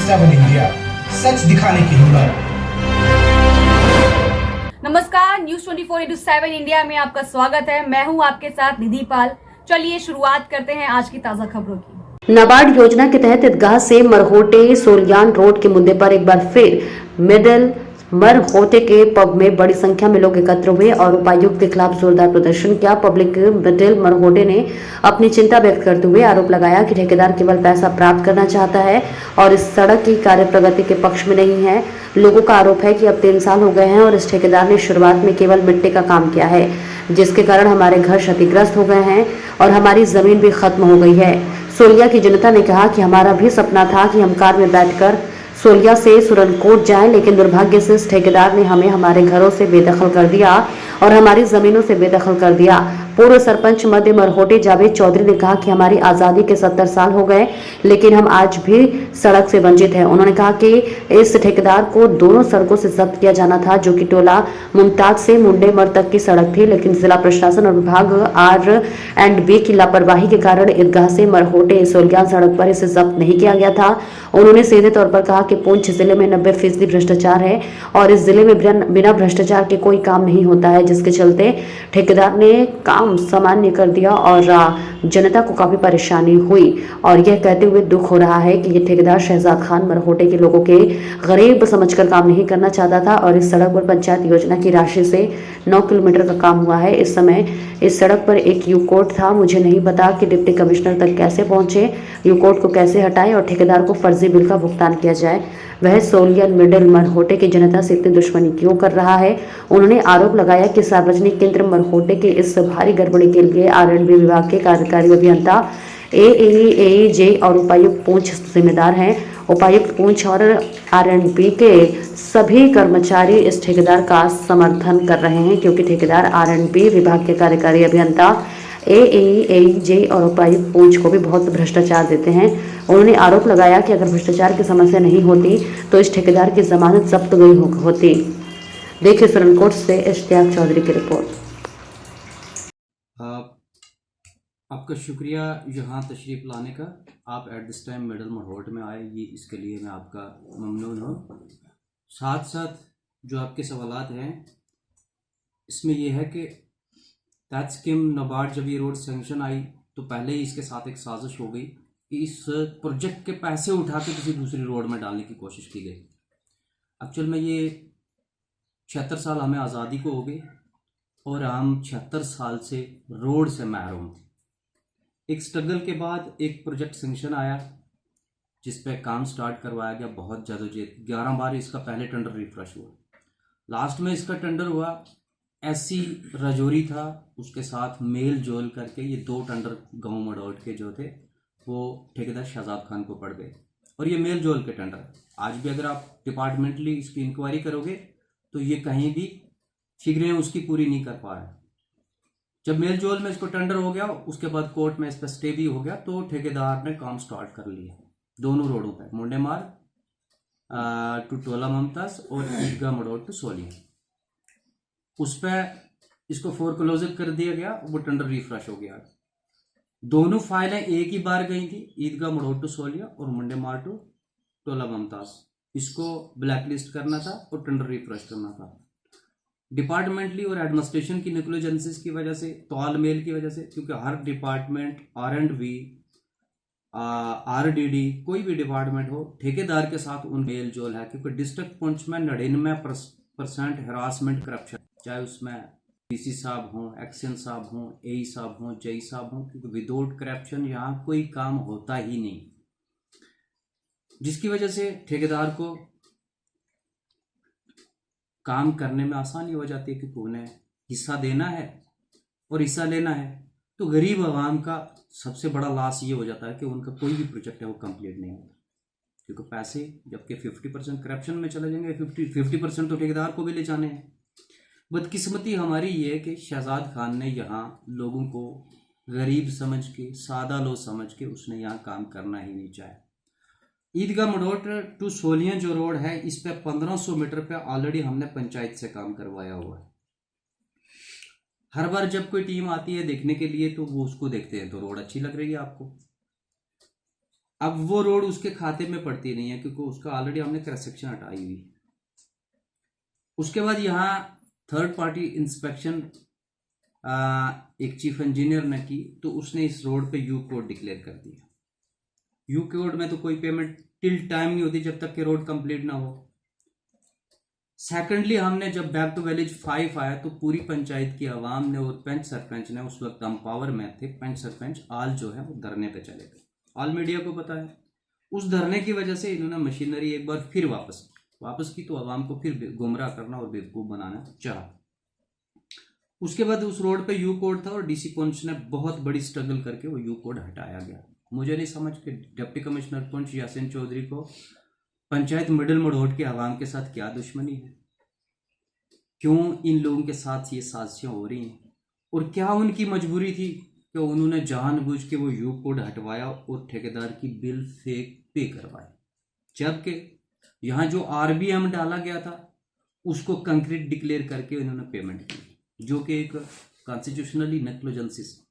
7 India, सच दिखाने की हिम्मत। नमस्कार, न्यूज 24/7 इंडिया में आपका स्वागत है। मैं हूं आपके साथ निधि पाल। चलिए शुरुआत करते हैं आज की ताजा खबरों की। नाबार्ड योजना के तहत ईदगाह से मरहोटे सोलियान रोड के मुद्दे पर एक बार फिर मिडल मरहोटे के पब में बड़ी संख्या में लोग एकत्र हुए और उपायुक्त के खिलाफ जोरदार प्रदर्शन किया। पब्लिक मिडल मरहोटे ने अपनी चिंता व्यक्त करते हुए आरोप लगाया कि ठेकेदार केवल पैसा प्राप्त करना चाहता है और इस सड़क की कार्य प्रगति के पक्ष में नहीं है। लोगों का आरोप है कि अब 3 साल हो गए हैं और इस ठेकेदार ने शुरुआत में केवल मिट्टी का काम किया है, जिसके कारण हमारे घर क्षतिग्रस्त हो गए हैं और हमारी जमीन भी खत्म हो गई है। सोलिया की जनता ने कहा कि हमारा भी सपना था कि हम कार में बैठकर सोलिया से सुरनकोट जाएं, लेकिन दुर्भाग्य से इस ठेकेदार ने हमें हमारे घरों से बेदखल कर दिया और हमारी जमीनों से बेदखल कर दिया। पूर्व सरपंच मध्य मरहोटे जावेद चौधरी ने कहा कि हमारी आज़ादी के 70 साल हो गए, लेकिन हम आज भी सड़क से वंचित हैं। उन्होंने कहा कि इस ठेकेदार को दोनों सड़कों से जब्त किया जाना था, जो कि टोला मुमताज से मुंडेमर तक की सड़क थी, लेकिन जिला प्रशासन और विभाग R&B की लापरवाही के कारण ईदगाह से मरहोटे सोलियान सड़क पर इसे जब्त नहीं किया गया था। उन्होंने सीधे तौर पर कहा कि पुंछ जिले में 90% भ्रष्टाचार है और इस जिले में बिना भ्रष्टाचार के कोई काम नहीं होता है, जिसके चलते ठेकेदार ने काम सामान्य कर दिया और जनता को काफी परेशानी हुई। और यह कहते हुए दुख हो रहा है कि ये ठेकेदार शहजाद खान मरहोटे के लोगों के गरीब समझकर काम नहीं करना चाहता था और इस सड़क पर पंचायत योजना की राशि से 9 किलोमीटर का काम हुआ है। इस समय इस सड़क पर एक यूकोर्ट था। मुझे नहीं पता कि डिप्टी कमिश्नर तक कैसे पहुंचे, यूकोर्ट को कैसे हटाएं और ठेकेदार को फर्जी बिल का भुगतान किया जाए। वह सोलियन मिडल मरहोटे की जनता से इतनी दुश्मनी क्यों कर रहा है। उन्होंने आरोप लगाया कि सार्वजनिक केंद्र मरहोटे के इस भारी गड़बड़ी के लिए R&B विभाग के कार्यकारी अभियंता AEJ और उपायुक्त पुंछ जिम्मेदार हैं। उपायुक्त पुंछ और R&B के सभी कर्मचारी इस ठेकेदार का समर्थन कर रहे हैं, क्योंकि ठेकेदार R&B विभाग के कार्यकारी अभियंता AEJ और उपायुक्त पुंछ को भी बहुत भ्रष्टाचार देते हैं। उन्होंने आरोप लगाया कि अगर भ्रष्टाचार की समस्या नहीं होती तो इस ठेकेदार की जमानत जब्त गई होती। देखिए सुरनकोट से इश्तियाक चौधरी की रिपोर्ट। आपका शुक्रिया यहाँ तशरीफ़ लाने का। आप एट दिस टाइम मिडल मरहोट में आए, ये इसके लिए मैं आपका ममनून हूँ। साथ साथ जो आपके सवालात हैं इसमें यह है कि दैट स्कीम नाबार्ड जब ये रोड सेंक्शन आई तो पहले ही इसके साथ एक साजिश हो गई कि इस प्रोजेक्ट के पैसे उठा के किसी दूसरी रोड में डालने की कोशिश की गई। एक्चुअल में ये 76 साल हमें आज़ादी को हो गए और हम 76 साल से रोड से महरूम थे। एक स्ट्रगल के बाद एक प्रोजेक्ट सेंक्शन आया जिस पे काम स्टार्ट करवाया गया। बहुत जदोजहद 11 बार इसका पहले टेंडर रिफ्रेश हुआ। लास्ट में इसका टेंडर हुआ SC राजौरी था, उसके साथ मेल जोल करके ये 2 टेंडर गाँव मडौट के जो थे वो ठेकेदार शहजाद खान को पड़ गए और ये मेल जोल के टेंडर आज भी अगर आप डिपार्टमेंटली इसकी इंक्वायरी करोगे तो ये कहीं भी फिगरें उसकी पूरी नहीं कर पा रहे। जब मेल जोल में इसको टेंडर हो गया उसके बाद कोर्ट में इस पर स्टे भी हो गया तो ठेकेदार ने काम स्टार्ट कर लिया दोनों रोडों पर, मुंडेमार टू टोला मुमताज और ईदगाह मडौट टू सोलिया। उस पर इसको फोरक्लोजर कर दिया गया, वो टेंडर रिफ्रेश हो गया। दोनों फाइलें एक ही बार गई थी, ईदगाह मडौट टू सोलिया और मुंडेमार टू टोला मुमताज। इसको ब्लैकलिस्ट करना था और टेंडर रिफ्रेश करना था। डिपार्टमेंटली और एडमिनिस्ट्रेशन की नेग्लिजेंसेस की वजह से, तालमेल की वजह से, क्योंकि हर डिपार्टमेंट R&B RDD कोई भी डिपार्टमेंट हो ठेकेदार के साथ उन मेल जोल है, क्योंकि डिस्ट्रिक्ट पुंछ में 99% हरासमेंट करप्शन, चाहे उसमें DC साहब हों, एक्शन साहब हों, AE साहब हों, JE साहब हों, क्योंकि विदाउट करप्शन यहाँ कोई काम होता ही नहीं, जिसकी वजह से ठेकेदार को काम करने में आसानी हो जाती है, क्योंकि उन्हें हिस्सा देना है और हिस्सा लेना है। तो गरीब आवाम का सबसे बड़ा लॉस ये हो जाता है कि उनका कोई भी प्रोजेक्ट है वो कंप्लीट नहीं होता, क्योंकि पैसे जबकि 50% करप्शन में चले जाएंगे, 50% तो ठेकेदार को भी ले जाने हैं। बदकिस्मती हमारी ये है कि शहजाद खान ने यहाँ लोगों को गरीब समझ के, सादा लोग समझ के उसने यहाँ काम करना ही नहीं चाहे। ईदगाह मडौट टू सोलिया जो रोड है इस पे 1500 मीटर पे ऑलरेडी हमने पंचायत से काम करवाया हुआ है। हर बार जब कोई टीम आती है देखने के लिए तो वो उसको देखते हैं तो रोड अच्छी लग रही है आपको, अब वो रोड उसके खाते में पड़ती नहीं है क्योंकि उसका ऑलरेडी हमने क्रॉस सेक्शन हटाई हुई। उसके बाद यहाँ थर्ड पार्टी इंस्पेक्शन एक चीफ इंजीनियर ने की, तो उसने इस रोड पे यू कोड डिक्लेयर कर दिया। यू कोड में तो कोई पेमेंट टिल टाइम नहीं होती जब तक कि रोड कंप्लीट ना हो। सेकेंडली, हमने जब बैक टू विलेज 5 आया तो पूरी पंचायत की आवाम ने और पंच सरपंच ने, उस वक्त हम पावर में थे, पंच सरपंच आल जो है वो धरने पे चले गए। आल मीडिया को पता है। उस धरने की वजह से इन्होंने मशीनरी एक बार फिर वापस की तो आवाम को फिर गुमराह करना और बेवकूफ़ बनाना चाहा। उसके बाद उस रोड पे यू कोड था और डीसी पुंछ ने बहुत बड़ी स्ट्रगल करके वो यू कोड हटाया गया। मुझे नहीं समझ के डिप्टी कमिश्नर पुंछ यासीन चौधरी को पंचायत मिडिल मढ़ोट के आवाम के साथ क्या दुश्मनी है, क्यों इन लोगों के साथ ये साजिशें हो रही हैं, और क्या उनकी मजबूरी थी कि उन्होंने जानबूझ के वो यू कोड हटवाया और ठेकेदार की बिल फेक पे करवाए, जबकि यहाँ जो आरबीएम डाला गया था उसको कंक्रीट डिक्लेयर करके उन्होंने पेमेंट की, जो कि एक कॉन्स्टिट्यूशनली नेग्लिजेंस।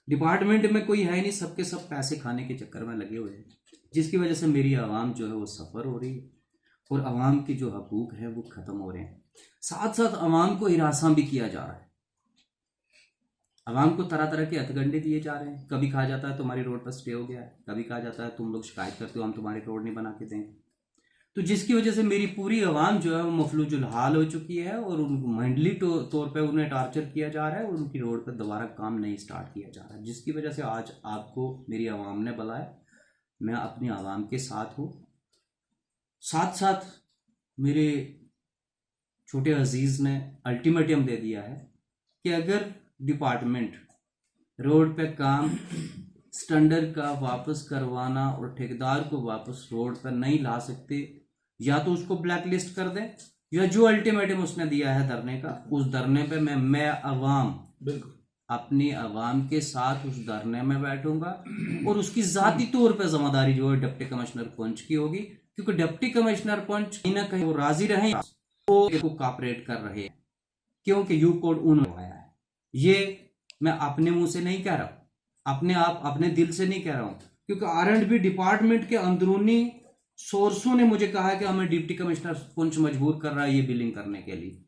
डिपार्टमेंट में कोई है नहीं, सबके सब पैसे खाने के चक्कर में लगे हुए हैं, जिसकी वजह से मेरी आवाम जो है वो सफ़र हो रही है और आवाम की जो हकूक़ है वो ख़त्म हो रहे हैं। साथ साथ आवाम को हिरासा भी किया जा रहा है। आवाम को तरह तरह के हथकंडे दिए जा रहे हैं। कभी कहा जाता है तुम्हारी रोड पर स्टे हो गया है, कभी कहा जाता है तुम लोग शिकायत करते हो हम तुम्हारी रोड नहीं बना के देंगे। तो जिसकी वजह से मेरी पूरी आवाम जो है वो मफलूजुल हाल हो चुकी है और उनको मेंटली तौर पे उन्हें टार्चर किया जा रहा है और उनकी रोड पर दोबारा काम नहीं स्टार्ट किया जा रहा है, जिसकी वजह से आज आपको मेरी आवाम ने बुलाया। मैं अपनी आवाम के साथ हूँ। साथ साथ मेरे छोटे अजीज़ ने अल्टीमेटम दे दिया है कि अगर डिपार्टमेंट रोड पे काम स्टैंडर्ड का वापस करवाना और ठेकेदार को वापस रोड पर नहीं ला सकते, या तो उसको ब्लैक लिस्ट कर दें, या जो अल्टीमेटम उसने दिया है धरने का, उस धरने पे मैं अवाम बिल्कुल अपनी आवाम के साथ उस धरने में बैठूंगा और उसकी जाती तौर पे जिम्मेदारी जो है डिप्टी कमिश्नर पुंछ की होगी, क्योंकि डिप्टी कमिश्नर पुंछ कहीं ना कहीं वो राजी रहे, वो कोऑपरेट कर रहे हैं, क्योंकि यू कोड उन्होंने आया है। ये मैं अपने मुंह से नहीं कह रहा, अपने दिल से नहीं कह रहा हूं, क्योंकि R&B डिपार्टमेंट के अंदरूनी सोर्सों ने मुझे कहा है कि हमें डिप्टी कमिश्नर पुंछ मजबूर कर रहा है ये बिलिंग करने के लिए।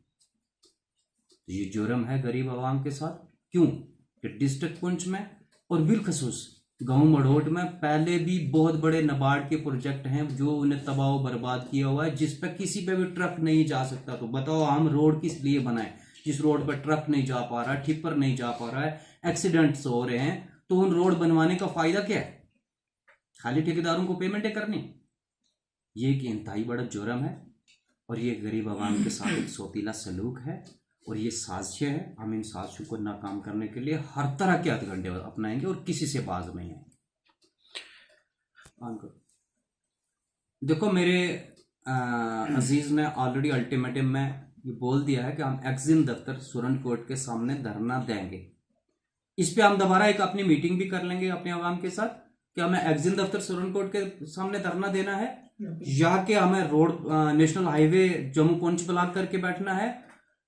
ये जुर्म है गरीब आवाम के साथ। क्यों कि डिस्ट्रिक्ट पुंछ में और बिलखसूस गांव मढ़ोट में पहले भी बहुत बड़े नाबार्ड के प्रोजेक्ट हैं जो उन्हें तबाह बर्बाद किया हुआ है, जिस पर किसी पे भी ट्रक नहीं जा सकता। तो बताओ हम रोड किस लिए बनाए जिस रोड पर ट्रक नहीं जा पा रहा है, टिप्पर नहीं जा पा रहा है, एक्सीडेंट्स हो रहे हैं, तो उन रोड बनवाने का फायदा क्या है? खाली ठेकेदारों को पेमेंटें करनी। ये एक इंतहाई बड़ा जुर्म है और ये गरीब आवाम के साथ एक सोतीला सलूक है और ये साजिशें हैं। हम इन साजिशों को नाकाम करने के लिए हर तरह के हथकंडे अपनाएंगे और किसी से बाज नहीं है। देखो मेरे अजीज ने ऑलरेडी अल्टीमेटम में ये बोल दिया है कि हम एक्जिम दफ्तर सुरन कोर्ट के सामने धरना देंगे। इस पे हम दोबारा एक अपनी मीटिंग भी कर लेंगे अपने आवाम के साथ कि हमें एक्जिम दफ्तर सुरन कोर्ट के सामने धरना देना है या कि हमें road national highway Jammu Poonch block करके बैठना है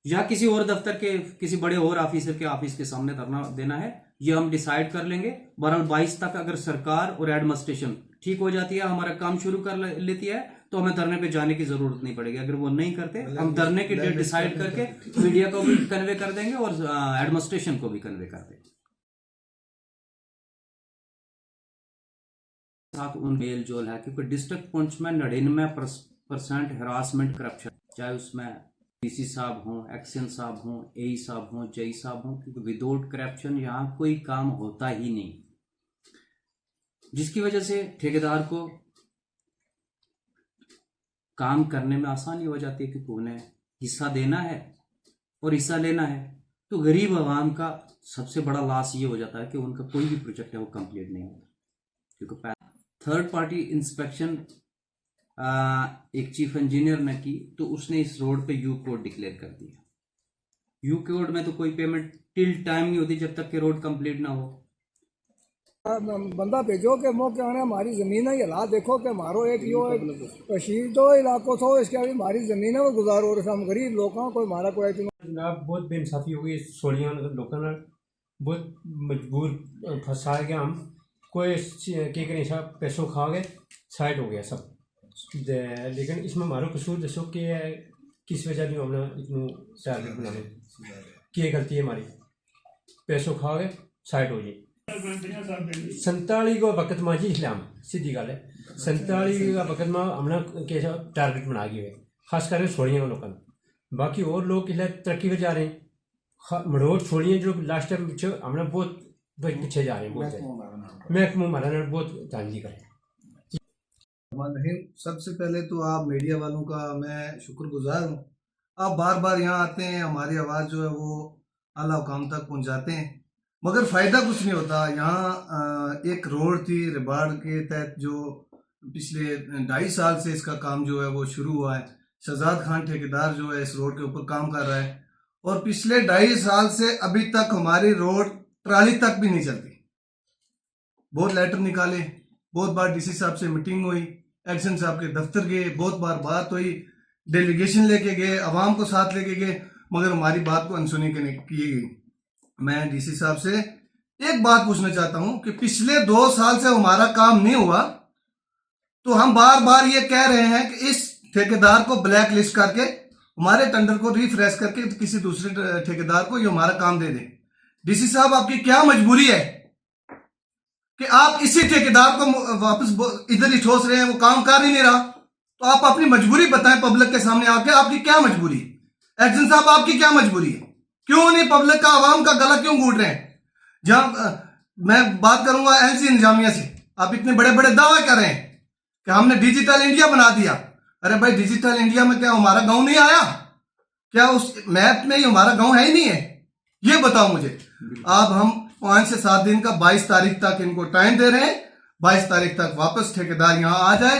या किसी और दफ्तर के किसी बड़े और ऑफिसर के ऑफिस के सामने धरना देना है। ये हम डिसाइड कर लेंगे। 22 तक अगर सरकार और एडमिनिस्ट्रेशन ठीक हो जाती है, हमारा काम शुरू कर लेती है, तो हमें धरने पे जाने की जरूरत नहीं पड़ेगी। अगर वो नहीं करते हम धरने की डेट डिसाइड करके मीडिया को भी कन्वे कर देंगे और एडमिनिस्ट्रेशन को भी कन्वे कर देंगे। साथ उन मेल जोल है क्योंकि डिस्ट्रिक्ट पुंछ में 99% हरासमेंट करप्शन, चाहे उसमें डीसी साहब हों, एक्शन साहब हों, एई साहब हों, जई साहब हों, क्योंकि विदाउट करप्शन यहाँ कोई काम होता ही नहीं, जिसकी वजह से ठेकेदार को काम करने में आसानी हो जाती है क्योंकि उन्हें हिस्सा देना है और हिस्सा लेना है। तो गरीब आवाम का सबसे बड़ा लॉस ये हो जाता है कि उनका कोई भी प्रोजेक्ट है वो कंप्लीट नहीं होता, क्योंकि थर्ड पार्टी इंस्पेक्शन एक चीफ इंजीनियर ने की तो उसने इस रोड पे यू कोड डिक्लेयर कर दिया। यू कोड में तो कोई पेमेंट टिल टाइम नहीं होती जब तक कि रोड कंप्लीट ना हो। बंदा भेजो कि मो क्या हमारी ज़मीन है, ये हालात देखो कि मारो एक यो कशीर तो इलाको थो, इसके अभी हमारी ज़मीन है वो गुजारो और हम गरीब लोग कोई मारा कोई जनाब बहुत बेइंसाफी हो गई सोलियां लोगों ने, बहुत मजबूर फंसा गया हम कोई की करें सब पैसों खा गए साइड हो गया सब लेकिन इसमें हमारा कसूर दसो कि किस वजह नहीं हमने इतनू टारगेट बनाने की गलती है हमारी पैसों खा गए साइड हो जी 47 को वक्त में जी इस्लाम सीधी गल है 47 का वक्त में हमने कैसा टारगेट बना गए खास कर छोड़िए लोगों बाकी और लोग इसलिए तरक्की पर जा रहे हैं मड़ोर छोड़िए जो लास्ट टाइम पीछे हमने बहुत पीछे जा रहे हैं बहुत महकमा हमारा बहुत जानजी करें। सबसे पहले तो आप मीडिया वालों का मैं शुक्रगुजार हूँ। आप बार बार यहाँ आते हैं, हमारी आवाज़ जो है वो आला हुकाम तक पहुँचाते हैं, मगर फ़ायदा कुछ नहीं होता। यहाँ एक रोड थी रिबाड़ के तहत जो पिछले 2.5 साल से इसका काम जो है वो शुरू हुआ है। शहजाद खान ठेकेदार जो है इस रोड के ऊपर काम कर रहा है और पिछले 2.5 साल से अभी तक हमारी रोड ट्राली तक भी नहीं चलती। बहुत लेटर निकाले, बहुत बार डीसी साहब से मीटिंग हुई, एक्शन साहब के दफ्तर गए, बहुत बार बात हुई, डेलीगेशन लेके गए, अवाम को साथ लेके गए, मगर हमारी बात को अनसुनी की गई। मैं डीसी साहब से एक बात पूछना चाहता हूं कि पिछले 2 साल से हमारा काम नहीं हुआ तो हम बार बार ये कह रहे हैं कि इस ठेकेदार को ब्लैक लिस्ट करके हमारे टेंडर को रिफ्रेश करके किसी दूसरे ठेकेदार को ये हमारा काम दे दे। डीसी साहब आपकी क्या मजबूरी है कि आप इसी ठेकेदार को वापस इधर ही ठोस रहे हैं, वो काम कर ही नहीं रहा। तो आप अपनी मजबूरी बताएं पब्लिक के सामने आके, आपकी क्या मजबूरी है? एक्शन साहब आपकी क्या मजबूरी है? क्यों नहीं पब्लिक का आवाम का गला क्यों घूट रहे हैं? जहां मैं बात करूंगा एलसी इंतजामिया से, आप इतने बड़े बड़े दावे कर रहे हैं कि हमने डिजिटल इंडिया बना दिया। अरे भाई डिजिटल इंडिया में क्या हमारा गांव नहीं आया? क्या उस मैप में ही हमारा गांव है ही नहीं है? ये बताओ मुझे। अब हम 5 से 7 दिन का 22 तारीख तक इनको टाइम दे रहे हैं, 22 तारीख तक वापस ठेकेदार यहाँ आ जाए,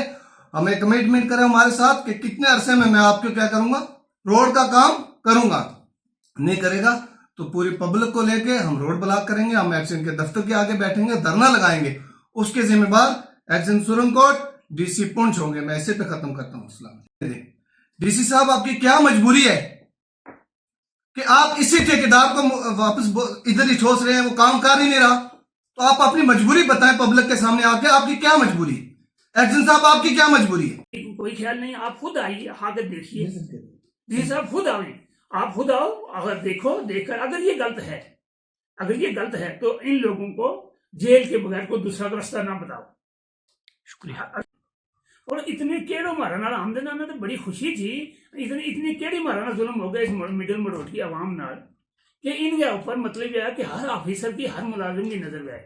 हमें कमिटमेंट करें हमारे साथ कि कितने अरसे में मैं आपको क्या करूंगा, रोड का काम करूंगा। नहीं करेगा तो पूरी पब्लिक को लेके हम रोड ब्लॉक करेंगे, हम एक्शन के दफ्तर के आगे बैठेंगे, धरना लगाएंगे। उसके जिम्मेदार एक्शन सुरंगकोट डीसी पुंछ होंगे। मैं इसे पे खत्म करता हूँ। डीसी साहब आपकी क्या मजबूरी है कि आप इसी ठेकेदार को वापस इधर ही ठोस रहे हैं, वो काम कर ही नहीं रहा। तो आप अपनी मजबूरी बताएं पब्लिक के सामने आके, आपकी क्या मजबूरी है? एक्शन साहब आपकी क्या मजबूरी है? कोई ख्याल नहीं, आप खुद आइए, आकर देखिए। डीसी साहब खुद आए, आप खुद आओ, अगर देखो, देखकर अगर ये गलत है तो इन लोगों को जेल के बगैर कोई दूसरा रास्ता ना बताओ। शुक्रिया। और इतने केड़ो मारा आमदन ना तो बड़ी खुशी थी, इतनी केड़ी मारा जुल्म हो गया इस मिडिल मरोट की आवाम नाल कि इनके ऊपर मतलब यह है कि हर ऑफिसर की, हर मुलाजिम की नजर है।